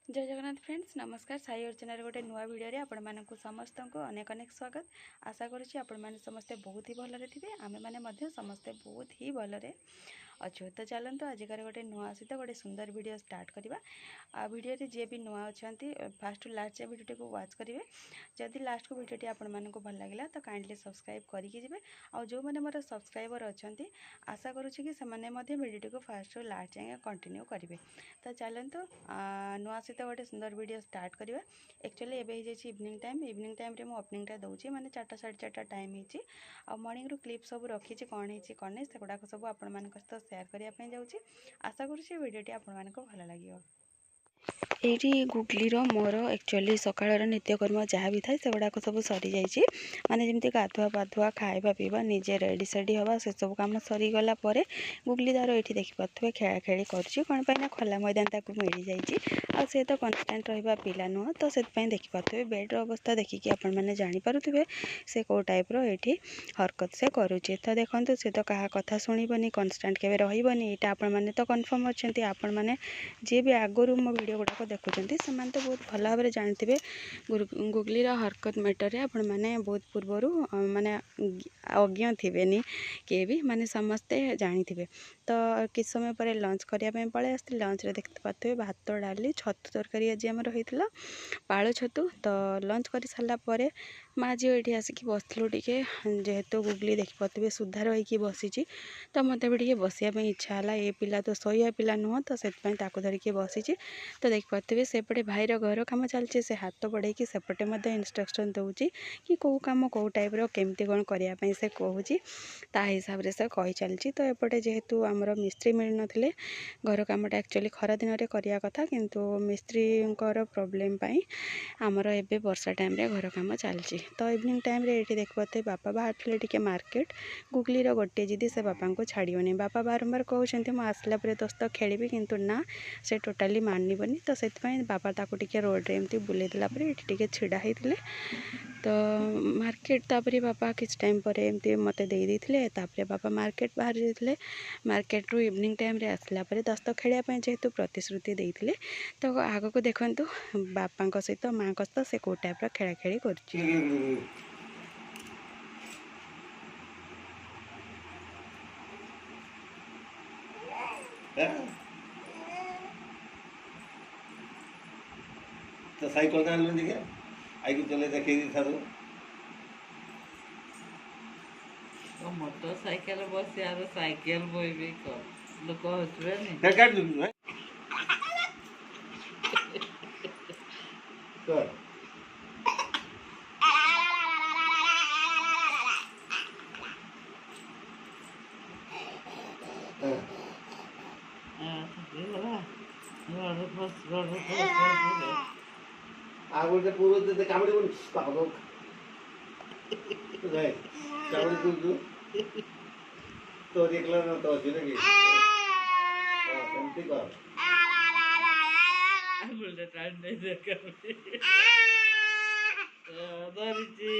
जय जगन्नाथ फ्रेंड्स नमस्कार साई अर्चना गोटे नुआ भिडियो आपण मानक समस्त को अनेक अनेक स्वागत आशा करुच्ची आपण मैंने समस्ते बहुत ही भलरे थे आम मैंने समस्ते बहुत ही भलरे अच्छे तो चलते आजिकार गोटे नुआ सहित गोटे सुंदर वीडियो स्टार्ट करवा आ वीडियो जी भी नुआ अच्छा फास्ट टू लास्ट वीडियो को वाच करेंगे जदि लास्ट को वीडियोटी आपण मानक भल लगे तो काइंडली सब्सक्राइब करके जिवे आ जो मैंने मोर सब्सक्राइबर अच्छा आशा करुच्ची कि वीडियो को फास्ट टू लास्ट जाए कंटिन्यू करेंगे तो चलते नुआ सहित गोटे सुंदर वीडियो स्टार्ट करवा एक्चुअली एवं इवनिंग टाइम रे ओपनिंग दूसरी माने 4टा 4:30 टाइम होती आ मॉर्निंग रू क्लिप सब रखी कौन होती कौन नहीं से गुड़ाक सब आपण मान सहित शेयर करने जाऊँगी आशा करुँच वीडियोटी आपण मानक भल लगे ये गुगली मोर एक्चुअली सकाळ नित्यकर्म जहाँ भी थाए से गुड़ाक सब सरी जाइए माने जमी गाधुआ पाधुआ खाଇବା पीवा निजे रेडी सेडी हवा से सब कम सरीगला गुगली तार ये देखिपे खेला खेली कर खोला मैदान ताक मिल जाइए से तो कन्स्टाट रहा पिला नुह तो से देखिपे बेड्र अवस्था देखिकी आपण मैंने जापे से कौ टाइप ये हरकत से करुचे तो देखो से तो क्या कथा शुणबनी कन्स्टाट के रही यहाँ आपण मैंने तो कन्फर्म अच्छा आपण मैंने जी भी आगु मो वीडियो गुड़ाक देखुं से तो बहुत भल भाव में जानते गुगली हरकत मैटर में आपण मैंने बहुत पूर्वर माने अज्ञ थे किए भी माने समस्ते जानी थे तो किस समय पर लंच करने पलि आसती लंच रे देखते पाते भात डाली छतु तरकारी आज आम रही पाଳ छतु तो लंच कर सारापर माँ झील ये आसिक बसलु टे जेहेतु गुगली देखिपे सुधा रही बसी तो मत भी बसापी इच्छा है ये पिला तो शोया पिला नुह तो से धरिकी बसी तो देखिपे सेपटे भाईर घर कम चलती से हाथ बढ़े सेपटे इंस्ट्रक्शन दूसरी कि कौ कम कौ टाइप केमती कौन करने से कहूँ ता हिसाब से कही चलती तो एपटे जेहेतु आमर मिस्त्री मिल नथिले घर कामटा एक्चुअली खरा दिन में करवा कथा किंतु मिस्त्री प्रोब्लेम आमर एबे वर्षा टाइम रे घर काम चलती तो इवनिंग टाइम रे ये देखते बापा बाहर थे मार्केट गुगली गोटे जिदी से बापा को छाड़ोनी बापा बारंबार कहते मुझे आसला दोस्त खेली किंतु ना से टोटाली मानबनी तो से बापा ताको टिके रोड रे एमती बुले देला ये छिड़ा होते तो मार्केट तापर बापा किस टाइम पर एमती मत देते बापा मार्केट बाहर जाते मार्केट रू इवनिंग टाइम रे आसला दस्त खेलिया जेहेतु प्रतिश्रुति देते तो आग को देखु बापा सहित माँ सहित से कौ टाइप खेला खेली कर तो साइकिल का लो देखिए आई चले देखे था तो मोटरसाइकिल बस यार साइकिल बोई भी कर लोक हसबे क्या काट दूँ मैं कर आगुल से पूर्व से कामड़ी बन पागल तो जाए कामड़ी तू तो देखला ना तो अच्छी लगी हाँ समझी कर आगुल से टाइम नहीं देखा दरिची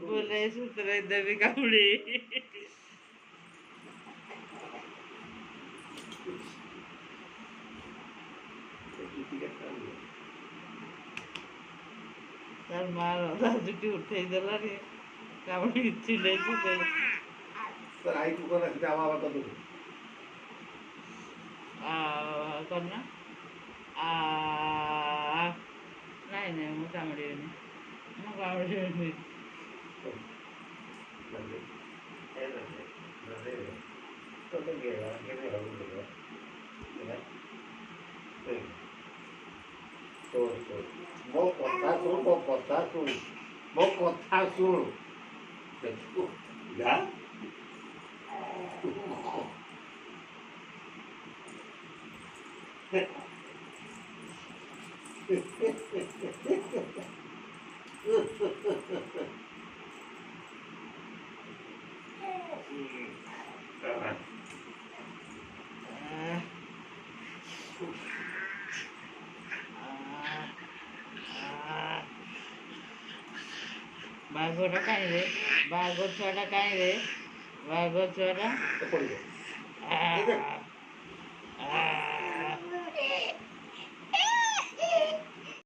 बोले सूत्र देवी कामड़ी तार मार जुटी उठे देला रे कामड़ी चिले चिले पर आई तू कर रखते आवा कर दो करना नहीं नहीं मु कामड़ी नहीं Mau kota sun. Ya? बाघटा कहीं रे बाघ छुआटा कहीं रे बाघ छुआटा ଦେଖ